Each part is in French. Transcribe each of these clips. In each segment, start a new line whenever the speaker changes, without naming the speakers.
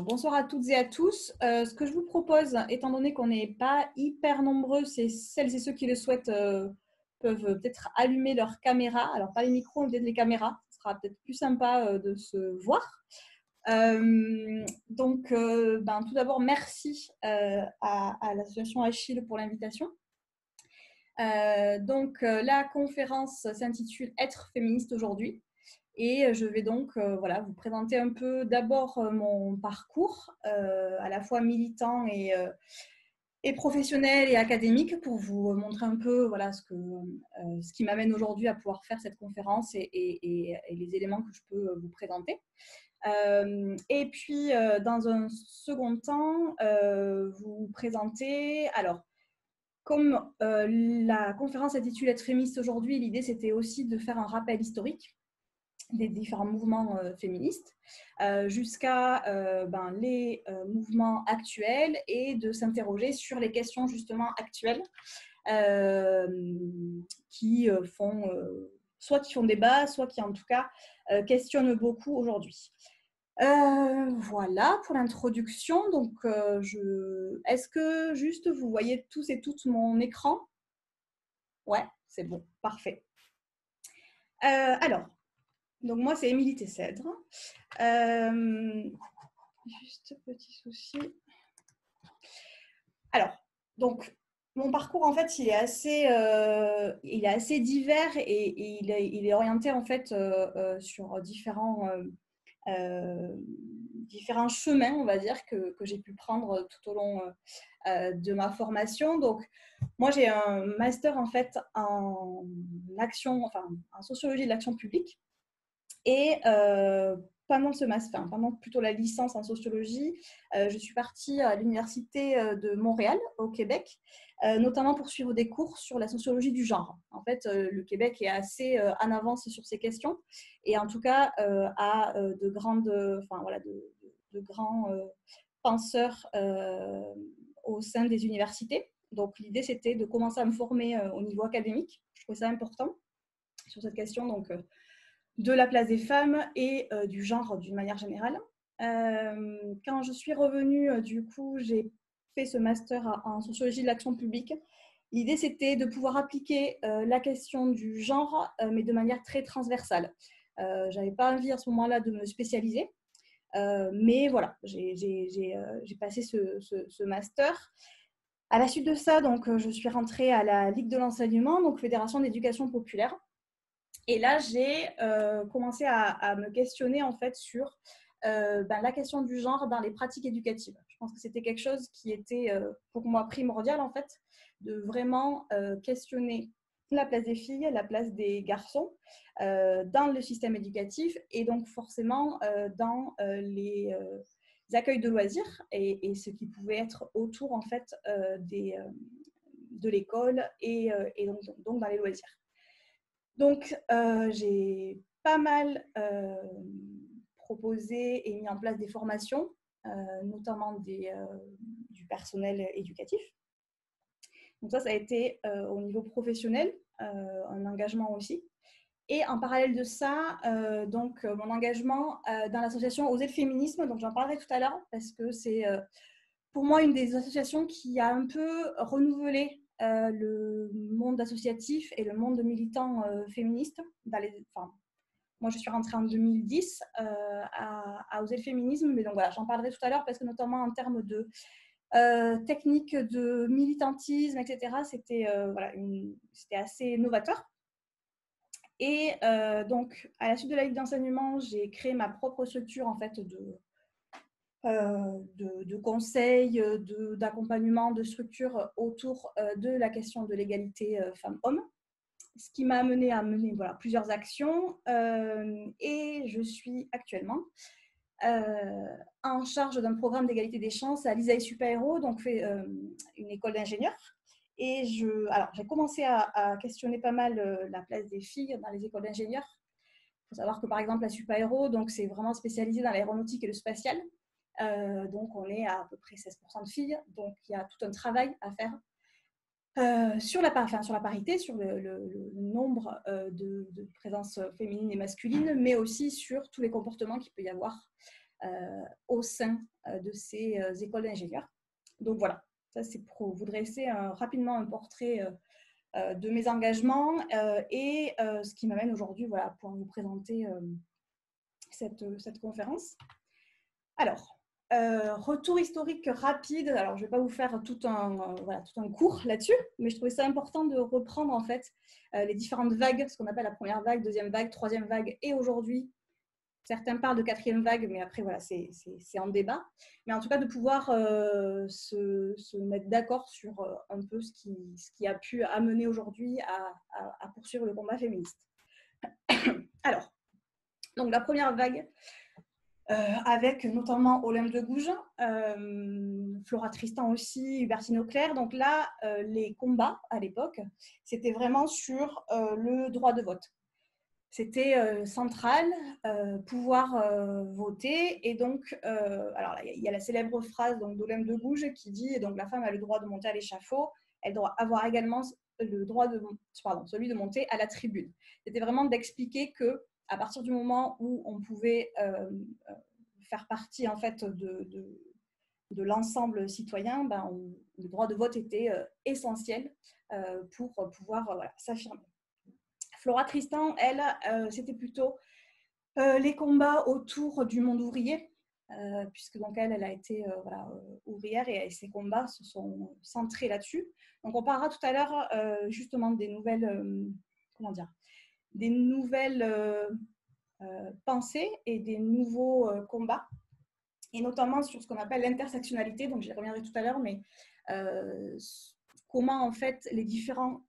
Bonsoir à toutes et à tous. Ce que je vous propose, étant donné qu'on n'est pas hyper nombreux, c'est celles et ceux qui le souhaitent peuvent peut-être allumer leur caméra. Alors, pas les micros, mais peut-être les caméras. Ce sera peut-être plus sympa de se voir. Tout d'abord, merci à l'association Achille pour l'invitation. La conférence s'intitule « Être féministe aujourd'hui ». Et je vais donc vous présenter un peu d'abord mon parcours, à la fois militant et professionnel et académique, pour vous montrer un peu ce qui m'amène aujourd'hui à pouvoir faire cette conférence et les éléments que je peux vous présenter. Dans un second temps, vous présenter… Alors, comme la conférence s'intitule « Être féministe aujourd'hui », l'idée c'était aussi de faire un rappel historique des différents mouvements féministes jusqu'à les mouvements actuels et de s'interroger sur les questions justement actuelles qui font débat, soit qui en tout cas questionnent beaucoup aujourd'hui. Voilà pour l'introduction. Donc, est-ce que juste vous voyez tous et toutes mon écran? Ouais, c'est bon, parfait. Donc moi, c'est Émilie Tessèdre. Juste petit souci. Alors, donc, mon parcours, en fait, il est assez divers et il est orienté, en fait, sur différents chemins, on va dire, que j'ai pu prendre tout au long de ma formation. Donc, moi, j'ai un master, en fait, en sociologie de l'action publique. Et pendant ce master, pendant plutôt la licence en sociologie, je suis partie à l'université de Montréal, au Québec, notamment pour suivre des cours sur la sociologie du genre. En fait, le Québec est assez en avance sur ces questions et en tout cas a de grands penseurs au sein des universités. Donc, l'idée, c'était de commencer à me former au niveau académique. Je trouvais ça important sur cette question. Donc, de la place des femmes et du genre d'une manière générale. Quand je suis revenue, du coup, j'ai fait ce master en sociologie de l'action publique. L'idée, c'était de pouvoir appliquer la question du genre, mais de manière très transversale. Je n'avais pas envie à ce moment-là de me spécialiser, mais voilà, j'ai passé ce master. À la suite de ça, donc, je suis rentrée à la Ligue de l'enseignement, donc Fédération d'éducation populaire. Et là, j'ai commencé à me questionner en fait sur la question du genre dans les pratiques éducatives. Je pense que c'était quelque chose qui était pour moi primordial en fait, de vraiment questionner la place des filles, la place des garçons dans le système éducatif et donc forcément dans les accueils de loisirs et ce qui pouvait être autour en fait de l'école et donc dans les loisirs. Donc, j'ai pas mal proposé et mis en place des formations, notamment du personnel éducatif. Donc ça a été au niveau professionnel, un engagement aussi. Et en parallèle de ça, mon engagement dans l'association Oser le féminisme, donc j'en parlerai tout à l'heure, parce que c'est pour moi une des associations qui a un peu renouvelé le monde associatif et le monde militant féministe. Moi, je suis rentrée en 2010 à Oser le féminisme, mais donc voilà, j'en parlerai tout à l'heure parce que notamment en termes de techniques de militantisme, etc., c'était assez novateur. Et donc, à la suite de la Ligue d'enseignement, j'ai créé ma propre structure en fait de conseils, d'accompagnement, de structure autour de la question de l'égalité femmes-hommes, ce qui m'a amené à mener plusieurs actions et je suis actuellement en charge d'un programme d'égalité des chances à l'ISAE Super-Héros, donc une école d'ingénieurs. Et j'ai commencé à questionner pas mal la place des filles dans les écoles d'ingénieurs. Il faut savoir que par exemple la Super-Héros, donc c'est vraiment spécialisé dans l'aéronautique et le spatial. Donc on est à peu près 16% de filles, donc il y a tout un travail à faire sur la parité, sur le nombre de présences féminines et masculines, mais aussi sur tous les comportements qu'il peut y avoir au sein de ces écoles d'ingénieurs. Donc voilà, ça c'est pour vous dresser rapidement un portrait de mes engagements et ce qui m'amène aujourd'hui voilà, pour vous présenter cette conférence. Alors, retour historique rapide. Alors, je ne vais pas vous faire tout un cours là-dessus, mais je trouvais ça important de reprendre en fait les différentes vagues, ce qu'on appelle la première vague, deuxième vague, troisième vague, et aujourd'hui, certains parlent de quatrième vague, mais après, voilà, c'est en débat. Mais en tout cas, de pouvoir se mettre d'accord sur un peu ce qui a pu amener aujourd'hui à poursuivre le combat féministe. Alors, donc la première vague, avec notamment Olympe de Gouges, Flora Tristan aussi, Hubertine Auclair. Donc là, les combats à l'époque, c'était vraiment sur le droit de vote. C'était central, pouvoir voter. Et donc, alors là, il y a la célèbre phrase d'Olympe de Gouges qui dit donc la femme a le droit de monter à l'échafaud, elle doit avoir également le droit celui de monter à la tribune. C'était vraiment d'expliquer que à partir du moment où on pouvait faire partie en fait de l'ensemble citoyen, le droit de vote était essentiel pour pouvoir s'affirmer. Flora Tristan, elle, c'était plutôt les combats autour du monde ouvrier, puisque donc elle a été ouvrière et ses combats se sont centrés là-dessus. Donc on parlera tout à l'heure justement des nouvelles, des nouvelles pensées et des nouveaux combats, et notamment sur ce qu'on appelle l'intersectionnalité. Donc j'y reviendrai tout à l'heure, mais comment en fait les différents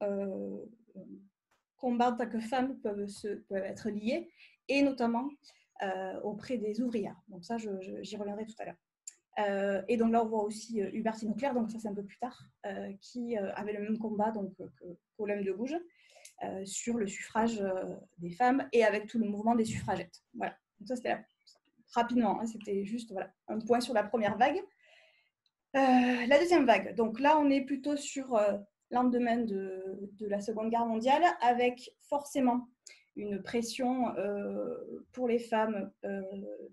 combats en tant que femmes peuvent être liés, et notamment auprès des ouvrières. Donc ça, j'y reviendrai tout à l'heure. Et donc là, on voit aussi Hubertine Auclair, donc ça c'est un peu plus tard, qui avait le même combat qu'Olympe de Gouges sur le suffrage des femmes et avec tout le mouvement des suffragettes. Voilà. Donc ça c'était rapidement, hein, c'était juste un point sur la première vague. La deuxième vague, donc là on est plutôt sur lendemain de la Seconde Guerre mondiale, avec forcément une pression pour les femmes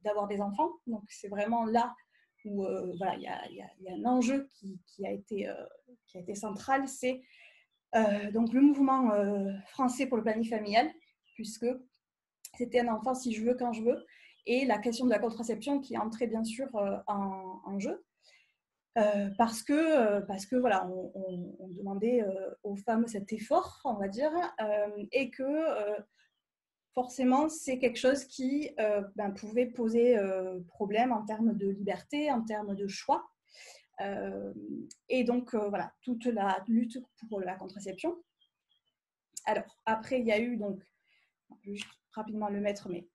d'avoir des enfants. Donc c'est vraiment là où il y a un enjeu qui a été central, c'est donc le mouvement français pour le planning familial, puisque c'était un enfant si je veux, quand je veux, et la question de la contraception qui entrait bien sûr en jeu. Parce que voilà, on demandait aux femmes cet effort, on va dire, et que forcément, c'est quelque chose qui pouvait poser problème en termes de liberté, en termes de choix. Et donc, voilà, toute la lutte pour la contraception. Alors, après, il y a eu, donc, je vais juste rapidement le mettre, mais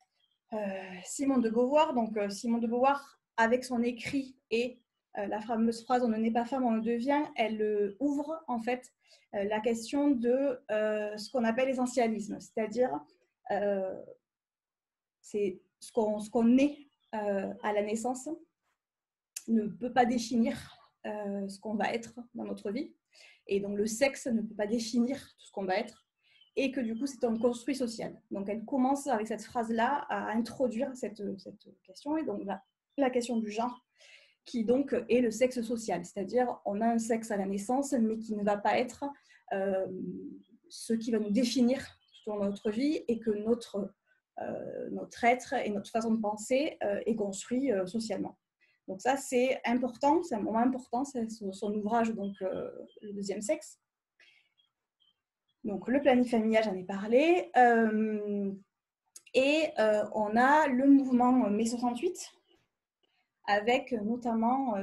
Simone de Beauvoir. Donc, Simone de Beauvoir, avec son écrit et la fameuse phrase « on ne naît pas femme, on le devient », elle ouvre en fait la question de ce qu'on appelle l'essentialisme, c'est-à-dire c'est ce qu'on est à la naissance ne peut pas définir ce qu'on va être dans notre vie, et donc le sexe ne peut pas définir tout ce qu'on va être, et que du coup c'est un construit social. Donc elle commence avec cette phrase-là à introduire cette question, et donc la question du genre, qui donc est le sexe social, c'est-à-dire on a un sexe à la naissance, mais qui ne va pas être ce qui va nous définir tout au long de notre vie, et que notre être et notre façon de penser est construit socialement. Donc ça, c'est important, c'est un moment important, c'est son ouvrage, donc Le deuxième sexe. Donc le planning familial, j'en ai parlé. Et on a le mouvement mai 68, avec notamment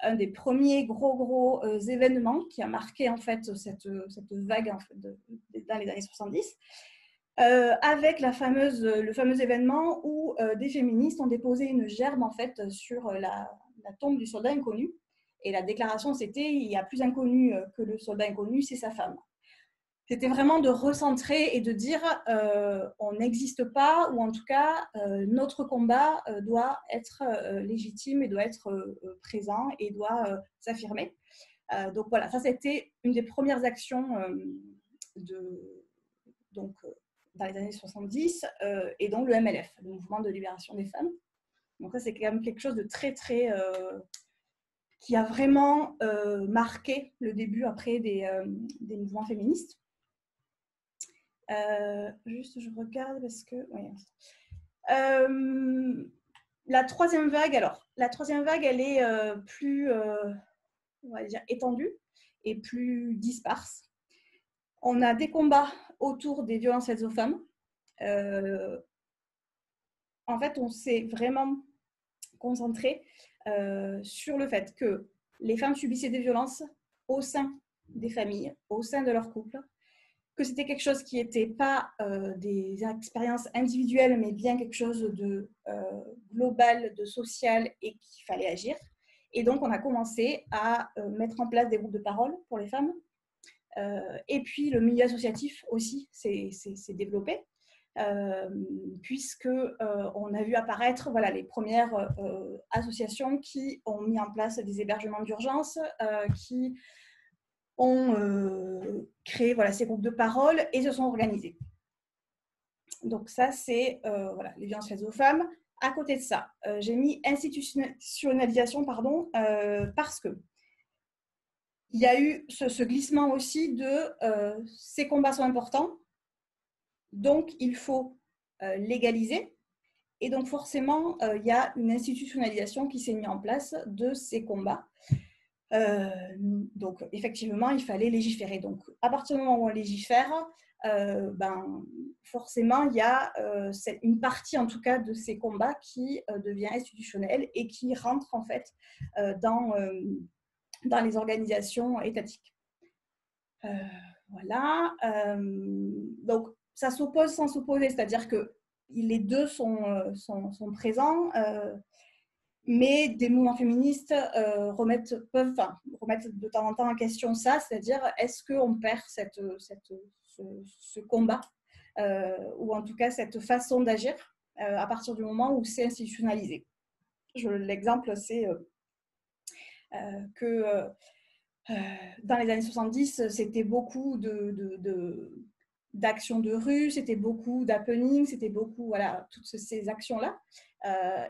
un des premiers gros événements qui a marqué en fait cette vague en fait, dans les années 70, avec le fameux événement où des féministes ont déposé une gerbe en fait sur la tombe du soldat inconnu, et la déclaration c'était « il y a plus inconnu que le soldat inconnu, c'est sa femme ». C'était vraiment de recentrer et de dire on n'existe pas, ou en tout cas notre combat doit être légitime et doit être présent et doit s'affirmer. Donc voilà, ça c'était une des premières actions dans les années 70, et donc le MLF, le mouvement de libération des femmes. Donc ça, c'est quand même quelque chose de très, très... qui a vraiment marqué le début après des mouvements féministes. Juste, je regarde parce que... Ouais. La troisième vague, elle est plus, on va dire, étendue et plus disparse. On a des combats autour des violences faites aux femmes. En fait, on s'est vraiment concentré sur le fait que les femmes subissaient des violences au sein des familles, au sein de leur couple, que c'était quelque chose qui n'était pas des expériences individuelles, mais bien quelque chose de global, de social, et qu'il fallait agir. Et donc, on a commencé à mettre en place des groupes de parole pour les femmes. Et puis, le milieu associatif aussi s'est développé, puisque on a vu apparaître les premières associations qui ont mis en place des hébergements d'urgence, qui ont créé ces groupes de parole et se sont organisés. Donc ça, c'est les violences faites aux femmes. À côté de ça, j'ai mis institutionnalisation, parce que il y a eu ce glissement aussi de ces combats sont importants, donc il faut légaliser. Et donc forcément, il y a une institutionnalisation qui s'est mise en place de ces combats. Donc effectivement, il fallait légiférer. Donc à partir du moment où on légifère, forcément, il y a une partie en tout cas de ces combats qui devient institutionnelle et qui rentre en fait dans les organisations étatiques. Donc ça s'oppose sans s'opposer, c'est-à-dire que les deux sont présents, mais des mouvements féministes peuvent remettre de temps en temps en question ça, c'est-à-dire est-ce qu'on perd ce combat, ou en tout cas cette façon d'agir à partir du moment où c'est institutionnalisé. L'exemple, c'est que dans les années 70, c'était beaucoup d'actions de rue, c'était beaucoup d'happenings, c'était beaucoup, toutes ces actions-là.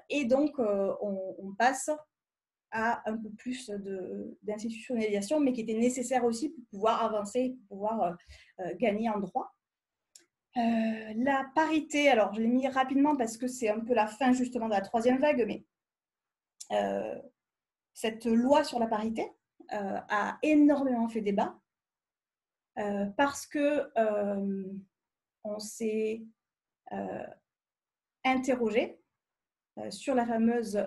Et donc, on passe à un peu plus d'institutionnalisation, mais qui était nécessaire aussi pour pouvoir avancer, pour pouvoir gagner en droit. La parité, alors je l'ai mis rapidement parce que c'est un peu la fin justement de la troisième vague, mais cette loi sur la parité a énormément fait débat parce que on s'est interrogé sur la fameuse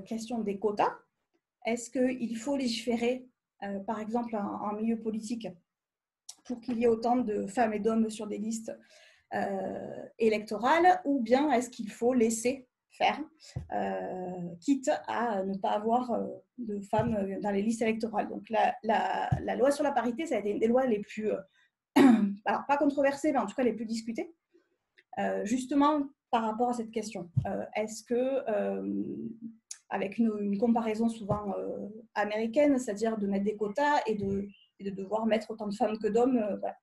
question des quotas. Est-ce qu'il faut légiférer, par exemple, en milieu politique, pour qu'il y ait autant de femmes et d'hommes sur des listes électorales, ou bien est-ce qu'il faut laisser faire, quitte à ne pas avoir de femmes dans les listes électorales. Donc la loi sur la parité, ça a été une des lois les plus, alors pas controversées, mais en tout cas les plus discutées, justement par rapport à cette question. Est-ce que, avec une comparaison souvent américaine, c'est-à-dire de mettre des quotas et de devoir mettre autant de femmes que d'hommes, voilà.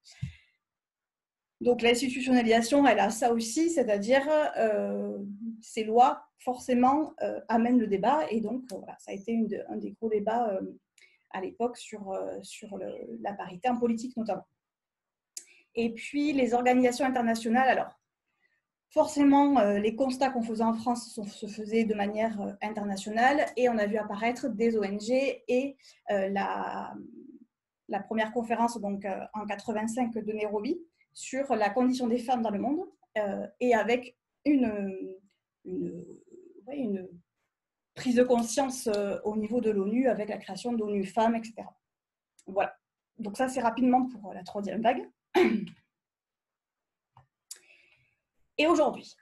Donc l'institutionnalisation, elle a ça aussi, c'est-à-dire ces lois forcément amènent le débat, et donc ça a été un des gros débats à l'époque sur la parité en politique notamment. Et puis les organisations internationales, alors forcément les constats qu'on faisait en France se faisaient de manière internationale, et on a vu apparaître des ONG et la première conférence donc en 85 de Nairobi sur la condition des femmes dans le monde, et avec une prise de conscience au niveau de l'ONU avec la création d'ONU Femmes, etc. Voilà. Donc ça, c'est rapidement pour la troisième vague. Et aujourd'hui,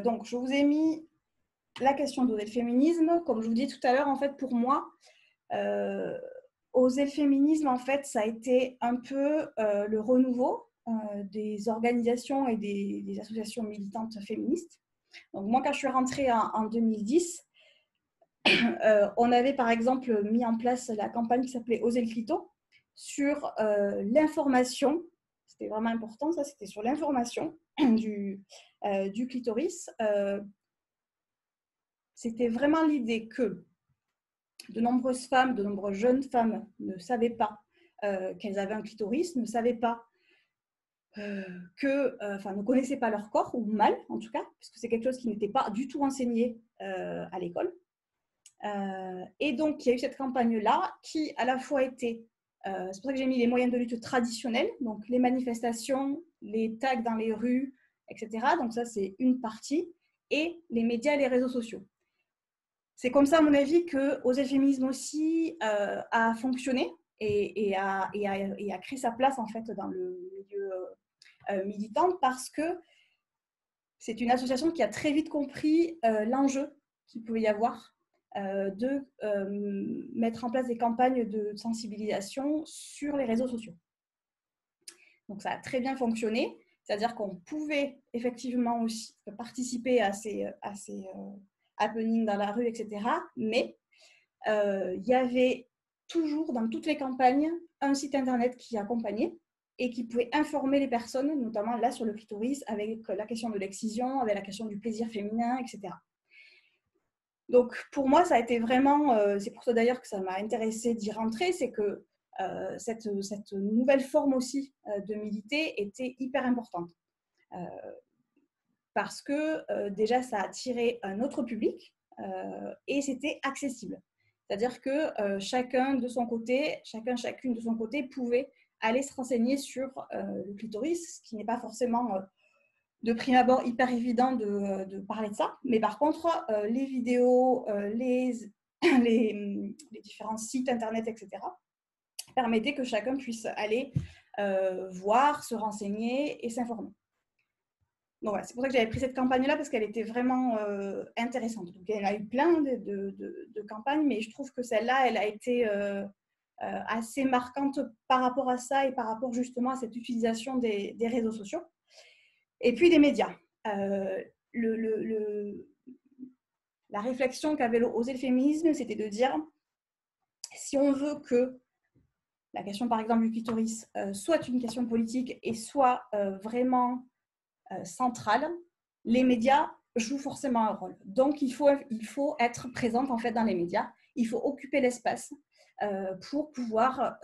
donc je vous ai mis la question d'oser le féminisme. Comme je vous dis tout à l'heure, en fait, pour moi, oser le féminisme, en fait, ça a été un peu le renouveau des organisations et des associations militantes féministes. Donc moi, quand je suis rentrée en 2010, on avait par exemple mis en place la campagne qui s'appelait Oser le clito sur l'information. C'était vraiment important, ça, c'était sur l'information du clitoris, c'était vraiment l'idée que de nombreuses femmes, de nombreuses jeunes femmes ne savaient pas qu'elles avaient un clitoris, ne savaient pas ne connaissaient pas leur corps, ou mal en tout cas, puisque c'est quelque chose qui n'était pas du tout enseigné à l'école. Et donc, il y a eu cette campagne-là qui, à la fois, était, c'est pour ça que j'ai mis les moyens de lutte traditionnels, donc les manifestations, les tags dans les rues, etc. Donc ça, c'est une partie, et les médias et les réseaux sociaux. C'est comme ça, à mon avis, que Oser le féminisme aussi a fonctionné et a créé sa place, en fait, dans le milieu militant, parce que c'est une association qui a très vite compris l'enjeu qu'il pouvait y avoir de mettre en place des campagnes de sensibilisation sur les réseaux sociaux. Donc ça a très bien fonctionné, c'est-à-dire qu'on pouvait effectivement aussi participer à ces happenings dans la rue, etc. Mais il y avait toujours dans toutes les campagnes un site internet qui accompagnait et qui pouvait informer les personnes, notamment là sur le clitoris, avec la question de l'excision, avec la question du plaisir féminin, etc. Donc pour moi, ça a été vraiment, c'est pour ça d'ailleurs que ça m'a intéressée d'y rentrer, c'est que cette nouvelle forme aussi de militer était hyper importante. Parce que déjà, ça attirait un autre public et c'était accessible. C'est-à-dire que chacun de son côté, chacune de son côté pouvait aller se renseigner sur le clitoris, ce qui n'est pas forcément de prime abord hyper évident de parler de ça. Mais par contre, les vidéos, les différents sites internet, etc., permettaient que chacun puisse aller voir, se renseigner et s'informer. Donc voilà, c'est pour ça que j'avais pris cette campagne-là, parce qu'elle était vraiment intéressante. Donc il y en a eu plein de campagnes, mais je trouve que celle-là, elle a été assez marquante par rapport à ça et par rapport justement à cette utilisation des réseaux sociaux. Et puis des médias. La réflexion qu'avait Oser le féminisme, c'était de dire, si on veut que la question par exemple du clitoris soit une question politique et soit vraiment centrale, les médias jouent forcément un rôle. Donc, il faut être présente en fait dans les médias. Il faut occuper l'espace pour pouvoir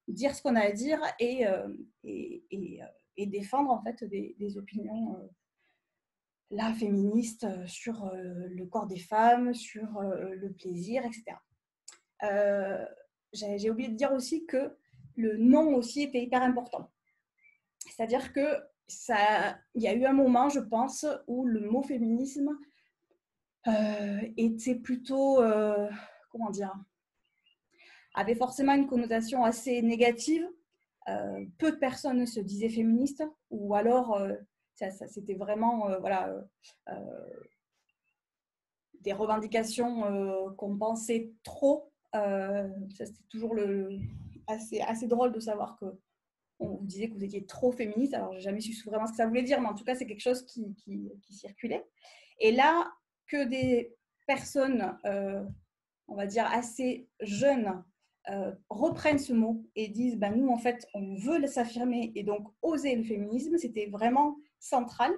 dire ce qu'on a à dire et défendre en fait des opinions là féministes sur le corps des femmes, sur le plaisir, etc. J'ai oublié de dire aussi que le nom aussi était hyper important. C'est-à-dire que il y a eu un moment, je pense, où le mot féminisme était plutôt, comment dire, avait forcément une connotation assez négative. Peu de personnes se disaient féministes, ou alors c'était vraiment des revendications qu'on pensait trop. Ça, c'était toujours assez drôle de savoir que on vous disait que vous étiez trop féministe. Alors, j'ai jamais su vraiment ce que ça voulait dire, mais en tout cas, c'est quelque chose qui circulait. Et là, que des personnes, on va dire, assez jeunes reprennent ce mot et disent, ben, nous, en fait, on veut s'affirmer et donc oser le féminisme, c'était vraiment central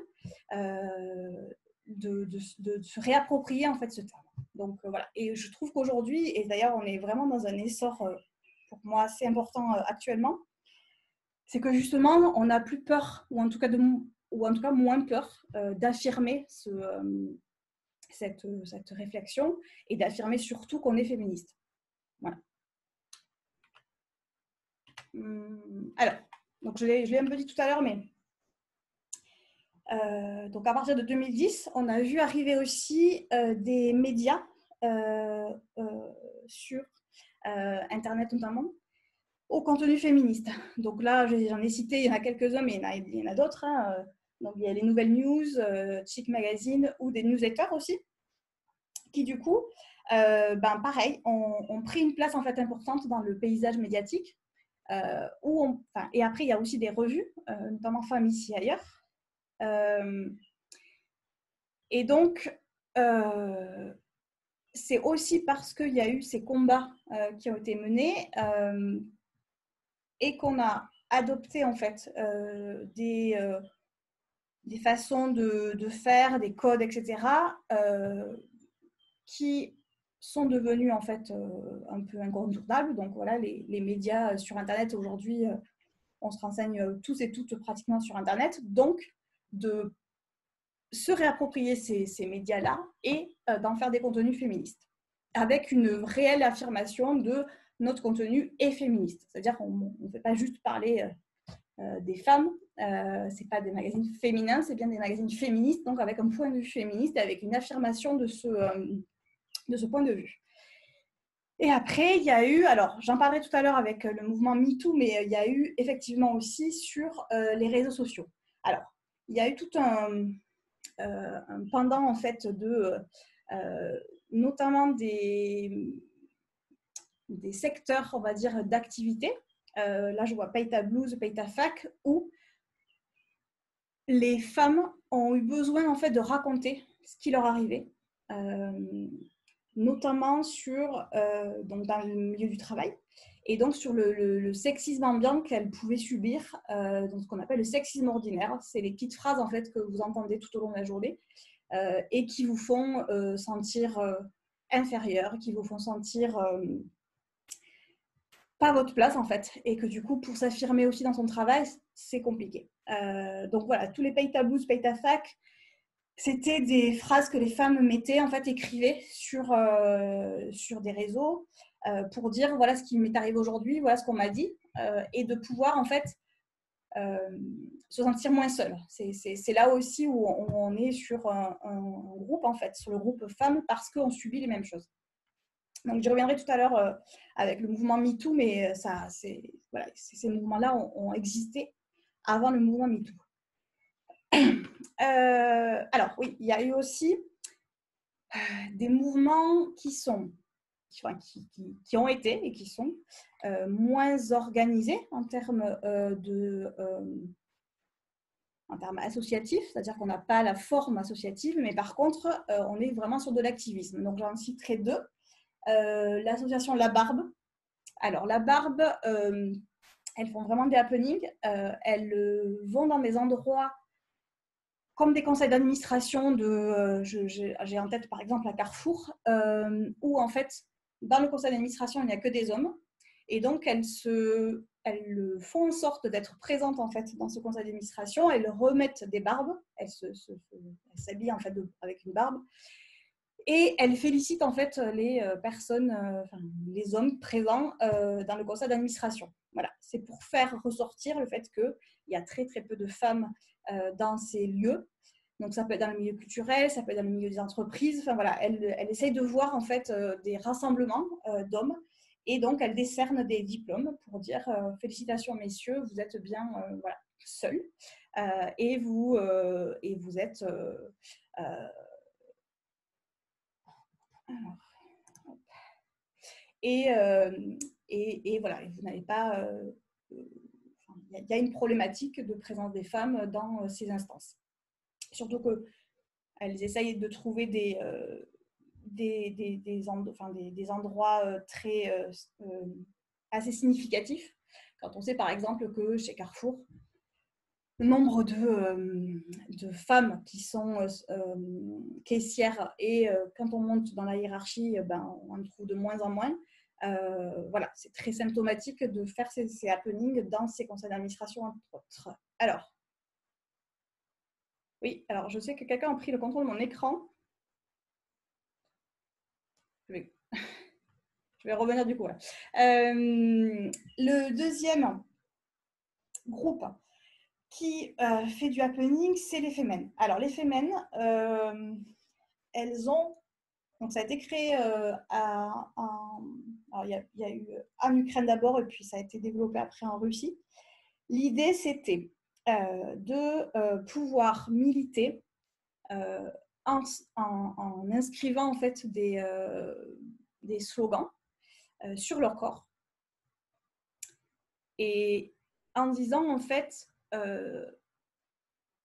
de se réapproprier, en fait, ce terme. Donc, voilà. Et je trouve qu'aujourd'hui, et d'ailleurs, on est vraiment dans un essor, pour moi, assez important actuellement, c'est que justement, on n'a plus peur, ou en tout cas moins peur d'affirmer cette réflexion et d'affirmer surtout qu'on est féministe. Voilà. Alors, donc je l'ai un peu dit tout à l'heure, mais donc à partir de 2010, on a vu arriver aussi des médias sur Internet notamment, au contenu féministe. Donc là, j'en ai cité, il y en a quelques-uns, mais il y en a d'autres. Hein. Donc il y a les nouvelles news, Chic Magazine ou des newsletters aussi, qui du coup, pareil, ont pris une place en fait importante dans le paysage médiatique. Et après, il y a aussi des revues, notamment Femmes ici ailleurs. Et donc, c'est aussi parce qu'il y a eu ces combats qui ont été menés et qu'on a adopté en fait des des façons de faire, des codes, etc., qui sont devenus en fait un peu incontournables. Donc voilà, les médias sur Internet aujourd'hui, on se renseigne tous et toutes pratiquement sur Internet. Donc, de se réapproprier ces médias-là et d'en faire des contenus féministes, avec une réelle affirmation de notre contenu est féministe. C'est-à-dire qu'on ne fait pas juste parler des femmes, c'est pas des magazines féminins, c'est bien des magazines féministes, donc avec un point de vue féministe, avec une affirmation de ce point de vue. Et après, il y a eu, alors j'en parlerai tout à l'heure avec le mouvement MeToo, mais il y a eu effectivement aussi sur les réseaux sociaux. Alors, il y a eu tout un pendant en fait de notamment des secteurs, on va dire, d'activité. Là, je vois Payta Blues, Payta Fac, où les femmes ont eu besoin en fait de raconter ce qui leur arrivait, notamment donc dans le milieu du travail, et donc sur le sexisme ambiant qu'elles pouvaient subir, donc ce qu'on appelle le sexisme ordinaire. C'est les petites phrases en fait que vous entendez tout au long de la journée et qui vous font sentir inférieur, qui vous font sentir pas votre place en fait, et que du coup pour s'affirmer aussi dans son travail, c'est compliqué. Donc voilà, tous les Payta Blues, Payta Fac, c'était des phrases que les femmes mettaient, en fait, écrivaient sur des réseaux pour dire voilà ce qui m'est arrivé aujourd'hui, voilà ce qu'on m'a dit, et de pouvoir en fait se sentir moins seule. C'est là aussi où on est sur un groupe, en fait, sur le groupe femmes, parce qu'on subit les mêmes choses. Donc, j'y reviendrai tout à l'heure avec le mouvement MeToo, mais voilà, ces mouvements-là ont existé avant le mouvement MeToo. Alors, oui, il y a eu aussi des mouvements qui ont été et qui sont moins organisés en termes en termes associatifs, c'est-à-dire qu'on n'a pas la forme associative, mais par contre, on est vraiment sur de l'activisme. Donc, j'en citerai deux. L'association La Barbe. Alors, La Barbe, elles font vraiment des happenings. Elles vont dans des endroits comme des conseils d'administration j'ai en tête par exemple à Carrefour, où en fait, dans le conseil d'administration, il n'y a que des hommes. Et donc, elles font en sorte d'être présentes en fait dans ce conseil d'administration. Elles remettent des barbes. Elles s'habillent en fait avec une barbe. Et elles félicitent en fait les personnes, les hommes présents dans le conseil d'administration. Voilà, c'est pour faire ressortir le fait qu'il y a très très peu de femmes dans ces lieux. Donc ça peut être dans le milieu culturel, ça peut être dans le milieu des entreprises. Enfin voilà, elle essaye de voir en fait des rassemblements d'hommes, et donc elle décerne des diplômes pour dire félicitations messieurs, vous êtes bien voilà, seuls et vous êtes et voilà, vous n'avez pas il y a une problématique de présence des femmes dans ces instances. Surtout qu'elles essayent de trouver des endroits assez significatifs. Quand on sait par exemple que chez Carrefour, le nombre de femmes qui sont caissières et quand on monte dans la hiérarchie, on en trouve de moins en moins. Voilà, c'est très symptomatique de faire ces happenings dans ces conseils d'administration, entre autres. Alors, oui, alors je sais que quelqu'un a pris le contrôle de mon écran. Je vais revenir du coup. Ouais. Le deuxième groupe qui fait du happening, c'est les Femmes. Alors, les Femmes, elles ont... Donc, ça a été créé alors, il y a eu en Ukraine d'abord, et puis ça a été développé après en Russie. L'idée, c'était de pouvoir militer en inscrivant en fait des slogans sur leur corps et en disant en fait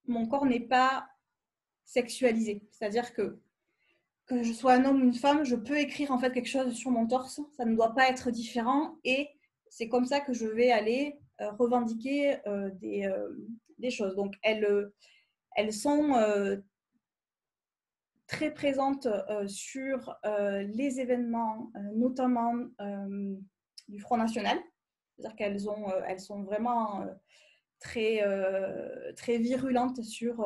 mon corps n'est pas sexualisé, c'est-à-dire que je sois un homme ou une femme, je peux écrire en fait quelque chose sur mon torse, ça ne doit pas être différent, et c'est comme ça que je vais aller revendiquer des choses. Donc elles elles sont très présentes sur les événements, notamment du Front National. C'est-à-dire elles sont vraiment très, très virulentes sur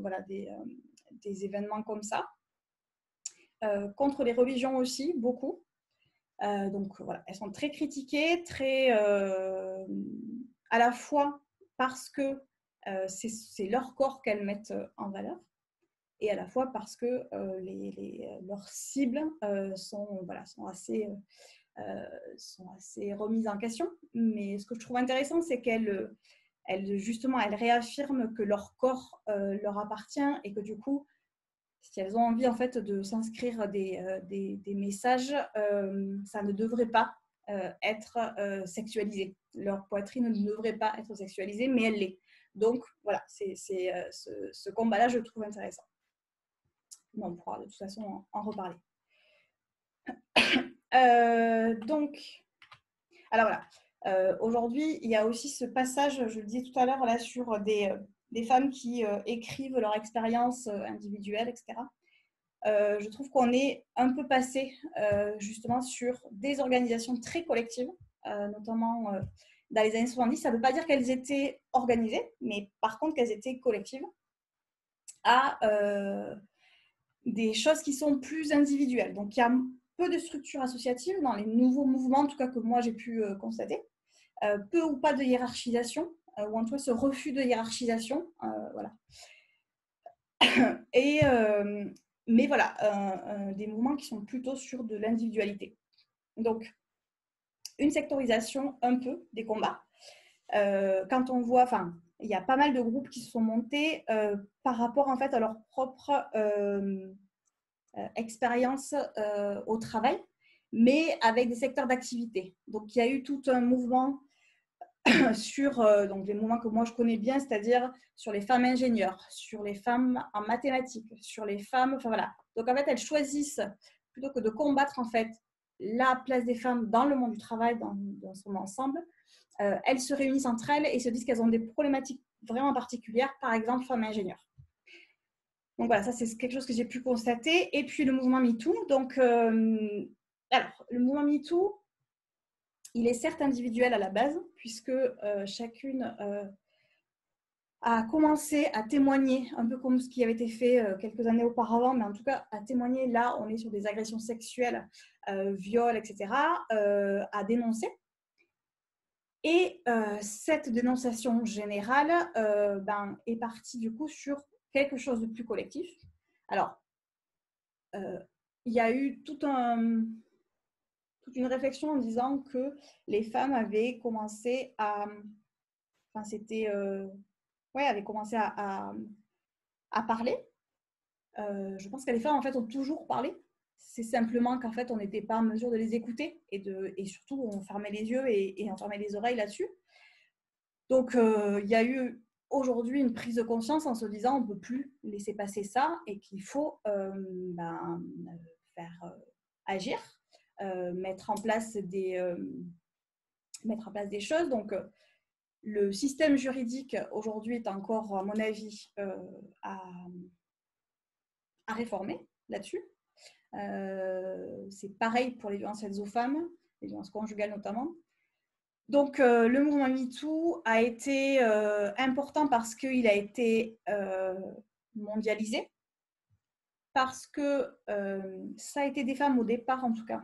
voilà, des événements comme ça. Contre les religions aussi, beaucoup. Donc voilà, elles sont très critiquées, très à la fois parce que c'est leur corps qu'elles mettent en valeur, et à la fois parce que leurs cibles sont assez remises en question. Mais ce que je trouve intéressant, c'est qu'elles réaffirment que leur corps leur appartient, et que du coup, si elles ont envie en fait de s'inscrire des messages, ça ne devrait pas être sexualisé. Leur poitrine ne devrait pas être sexualisée, mais elle l'est. Donc voilà, ce combat-là, je le trouve intéressant. Bon, on pourra de toute façon en reparler. Donc, alors voilà. Aujourd'hui, il y a aussi ce passage, je le disais tout à l'heure, là, sur des femmes qui écrivent leur expérience individuelle, etc. Je trouve qu'on est un peu passé justement sur des organisations très collectives, notamment dans les années 70. Ça ne veut pas dire qu'elles étaient organisées, mais par contre qu'elles étaient collectives, à des choses qui sont plus individuelles. Donc il y a peu de structures associatives dans les nouveaux mouvements, en tout cas que moi j'ai pu constater. Peu ou pas de hiérarchisation, ou en tout cas ce refus de hiérarchisation. Voilà. Mais voilà, des mouvements qui sont plutôt sur de l'individualité. Donc, une sectorisation un peu des combats. Quand on voit, il y a pas mal de groupes qui se sont montés par rapport en fait à leur propre expérience au travail, mais avec des secteurs d'activité. Donc, il y a eu tout un mouvement sur donc les mouvements que moi je connais bien, c'est-à-dire sur les femmes ingénieurs, sur les femmes en mathématiques, sur les femmes, enfin voilà. Donc en fait, elles choisissent, plutôt que de combattre en fait la place des femmes dans le monde du travail, dans son ensemble, elles se réunissent entre elles et se disent qu'elles ont des problématiques vraiment particulières, par exemple femmes ingénieurs. Donc voilà, ça c'est quelque chose que j'ai pu constater. Et puis le mouvement MeToo. Donc, alors, le mouvement MeToo, il est certes individuel à la base, puisque chacune a commencé à témoigner, un peu comme ce qui avait été fait quelques années auparavant, mais en tout cas à témoigner. Là, on est sur des agressions sexuelles, viols, etc., à dénoncer. Et cette dénonciation générale est partie du coup sur quelque chose de plus collectif. Alors, il y a eu toute une réflexion en disant que les femmes avaient commencé à... avaient commencé à parler. Je pense que les femmes, en fait, ont toujours parlé. C'est simplement qu'en fait, on n'était pas en mesure de les écouter, et surtout, on fermait les yeux et on fermait les oreilles là-dessus. Donc, il y a eu aujourd'hui une prise de conscience en se disant on ne peut plus laisser passer ça, et qu'il faut faire agir, mettre en place des choses. Donc, le système juridique aujourd'hui est encore, à mon avis, à réformer là-dessus. C'est pareil pour les violences faites aux femmes, les violences conjugales notamment. Donc, le mouvement MeToo a été important parce qu'il a été mondialisé, parce que ça a été des femmes au départ, en tout cas,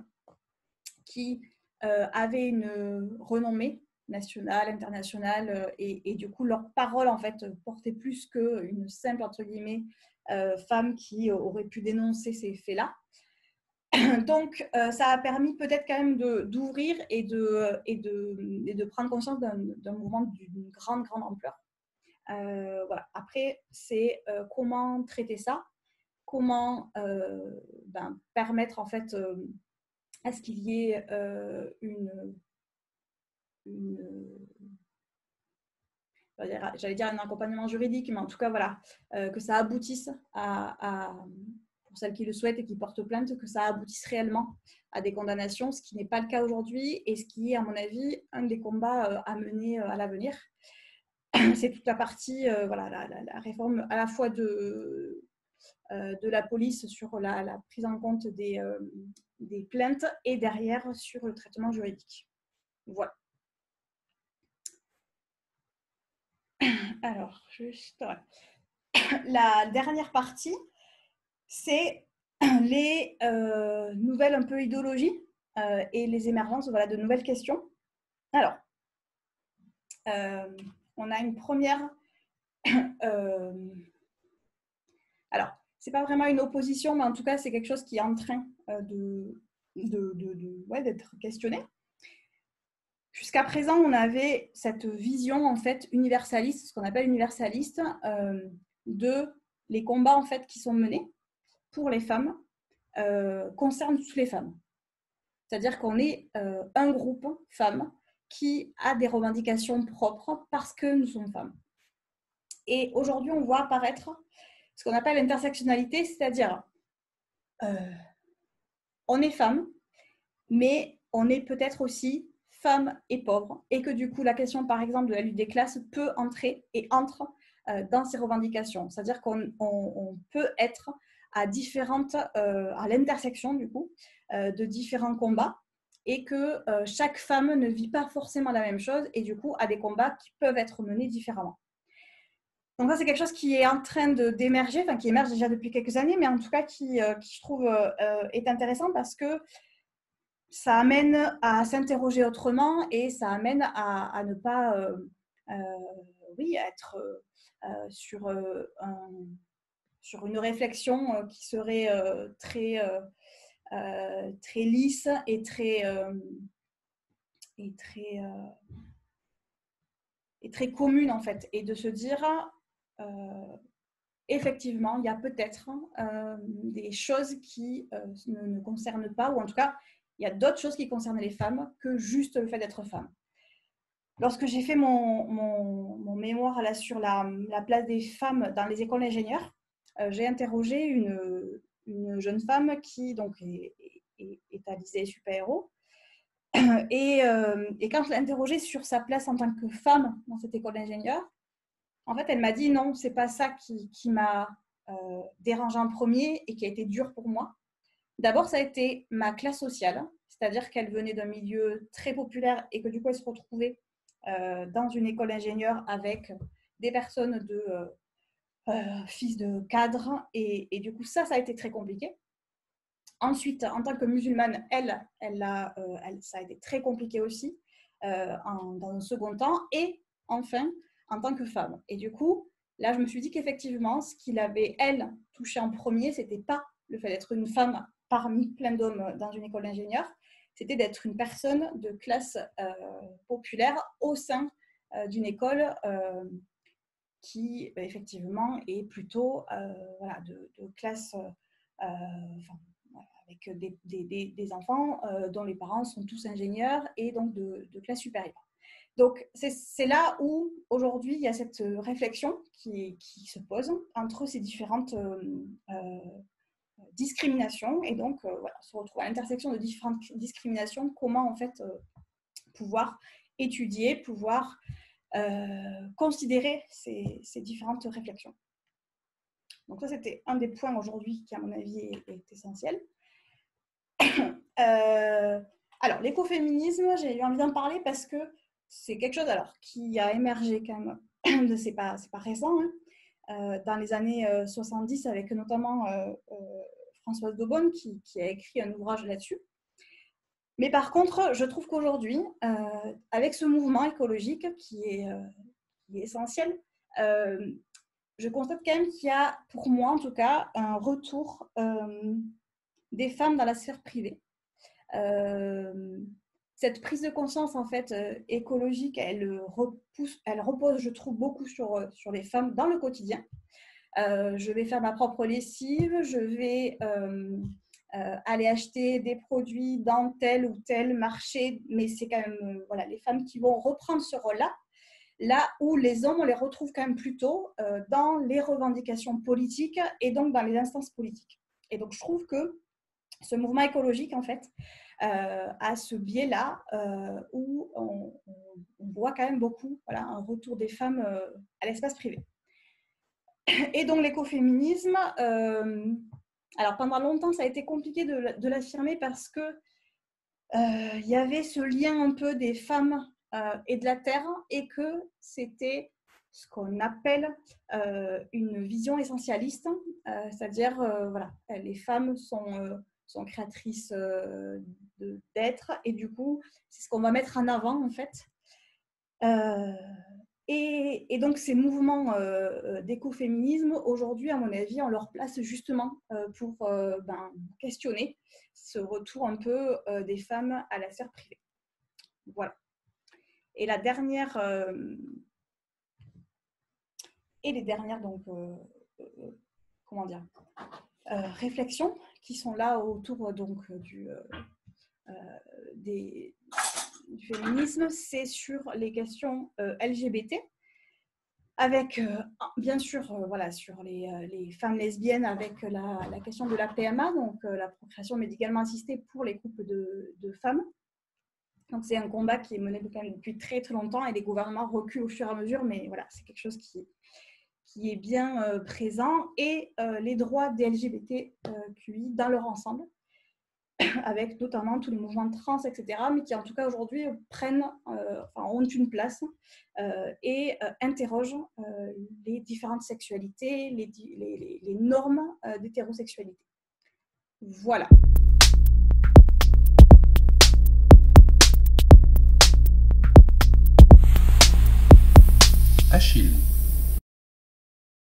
qui avaient une renommée nationale, internationale, et du coup, leur parole, en fait, portait plus qu'une simple, entre guillemets, femme qui aurait pu dénoncer ces faits-là. Donc, ça a permis peut-être quand même d'ouvrir et de prendre conscience d'un mouvement d'une grande ampleur. Voilà. Après, c'est comment traiter ça, comment permettre en fait à ce qu'il y ait j'allais dire un accompagnement juridique, mais en tout cas, voilà, que ça aboutisse pour celles qui le souhaitent et qui portent plainte, que ça aboutisse réellement à des condamnations, ce qui n'est pas le cas aujourd'hui, et ce qui est, à mon avis, un des combats à mener à l'avenir. c'est toute la partie, voilà, la réforme à la fois de la police sur la prise en compte des plaintes et derrière sur le traitement juridique. Voilà. Alors, juste la dernière partie, c'est les nouvelles un peu idéologies et les émergences, voilà, de nouvelles questions. Alors, on a une première. Alors, c'est pas vraiment une opposition, mais en tout cas, c'est quelque chose qui est en train d'être questionné. Jusqu'à présent, on avait cette vision en fait universaliste, ce qu'on appelle universaliste, de les combats en fait qui sont menés pour les femmes concernent toutes les femmes. C'est-à-dire qu'on est un groupe femmes qui a des revendications propres parce que nous sommes femmes. Et aujourd'hui, on voit apparaître ce qu'on appelle l'intersectionnalité, c'est-à-dire on est femme, mais on est peut-être aussi femme et pauvre, et que du coup, la question, par exemple, de la lutte des classes peut entrer et entre dans ces revendications. C'est-à-dire qu'on peut être à l'intersection, du coup, de différents combats, et que chaque femme ne vit pas forcément la même chose, et du coup, a des combats qui peuvent être menés différemment. Donc ça, c'est quelque chose qui est en train d'émerger, enfin qui émerge déjà depuis quelques années, mais en tout cas qui je trouve, est intéressant parce que ça amène à s'interroger autrement et ça amène à ne pas être sur une réflexion qui serait très lisse et très commune en fait, et de se dire effectivement, il y a peut-être des choses qui ne concernent pas, ou en tout cas, il y a d'autres choses qui concernent les femmes que juste le fait d'être femme. Lorsque j'ai fait mon mémoire là, sur la place des femmes dans les écoles d'ingénieurs, j'ai interrogé une jeune femme qui donc, est à lycée super-héros. Et quand je l'ai interrogée sur sa place en tant que femme dans cette école d'ingénieurs, en fait, elle m'a dit non, c'est pas ça qui m'a dérangée en premier et qui a été dur pour moi. D'abord, ça a été ma classe sociale, c'est-à-dire qu'elle venait d'un milieu très populaire et que du coup, elle se retrouvait dans une école d'ingénieur avec des personnes fils de cadres, et du coup, ça a été très compliqué. Ensuite, en tant que musulmane, ça a été très compliqué aussi dans un second temps. Et enfin, en tant que femme. Et du coup, là, je me suis dit qu'effectivement, ce qui l'avait, elle, touché en premier, c'était pas le fait d'être une femme parmi plein d'hommes dans une école d'ingénieurs, c'était d'être une personne de classe populaire au sein d'une école qui, effectivement, est plutôt de classe... avec des enfants dont les parents sont tous ingénieurs et donc de classe supérieure. Donc, c'est là où, aujourd'hui, il y a cette réflexion qui se pose entre ces différentes discriminations. Et donc, se retrouve à l'intersection de différentes discriminations, comment, en fait, pouvoir étudier, pouvoir considérer ces différentes réflexions. Donc, ça, c'était un des points aujourd'hui qui, à mon avis, est essentiel. Alors, l'écoféminisme, j'ai eu envie d'en parler parce que c'est quelque chose qui a émergé quand même, c'est pas récent, hein, dans les années 70, avec notamment Françoise Daubonne qui a écrit un ouvrage là-dessus. Mais par contre, je trouve qu'aujourd'hui, avec ce mouvement écologique qui est essentiel, je constate quand même qu'il y a, pour moi en tout cas, un retour des femmes dans la sphère privée. Cette prise de conscience en fait écologique, elle repose, je trouve, beaucoup sur les femmes dans le quotidien. Je vais faire ma propre lessive, je vais aller acheter des produits dans tel ou tel marché, mais c'est quand même les femmes qui vont reprendre ce rôle-là, là où les hommes, on les retrouve quand même plutôt dans les revendications politiques et donc dans les instances politiques. Et donc je trouve que ce mouvement écologique, en fait, à ce biais-là où on voit quand même beaucoup un retour des femmes à l'espace privé. Et donc l'écoféminisme, alors pendant longtemps ça a été compliqué de l'affirmer parce que il y avait ce lien un peu des femmes et de la terre et que c'était ce qu'on appelle une vision essentialiste, c'est-à-dire voilà, les femmes sont créatrices d'êtres et du coup c'est ce qu'on va mettre en avant en fait. Et donc ces mouvements d'écoféminisme, aujourd'hui, à mon avis, on leur place justement pour questionner ce retour un peu des femmes à la sphère privée. Voilà. Et la dernière les dernières donc comment dire réflexions qui sont là autour donc du féminisme, c'est sur les questions LGBT, avec bien sûr voilà, sur les femmes lesbiennes avec la question de la PMA, donc la procréation médicalement assistée pour les couples de femmes. Donc c'est un combat qui est mené quand même depuis très très longtemps et les gouvernements reculent au fur et à mesure, mais voilà, c'est quelque chose qui est bien présent. Et les droits des LGBTQI dans leur ensemble, avec notamment tous les mouvements trans, etc., mais qui en tout cas aujourd'hui ont une place et interrogent les différentes sexualités, les normes d'hétérosexualité. Voilà.
Achille.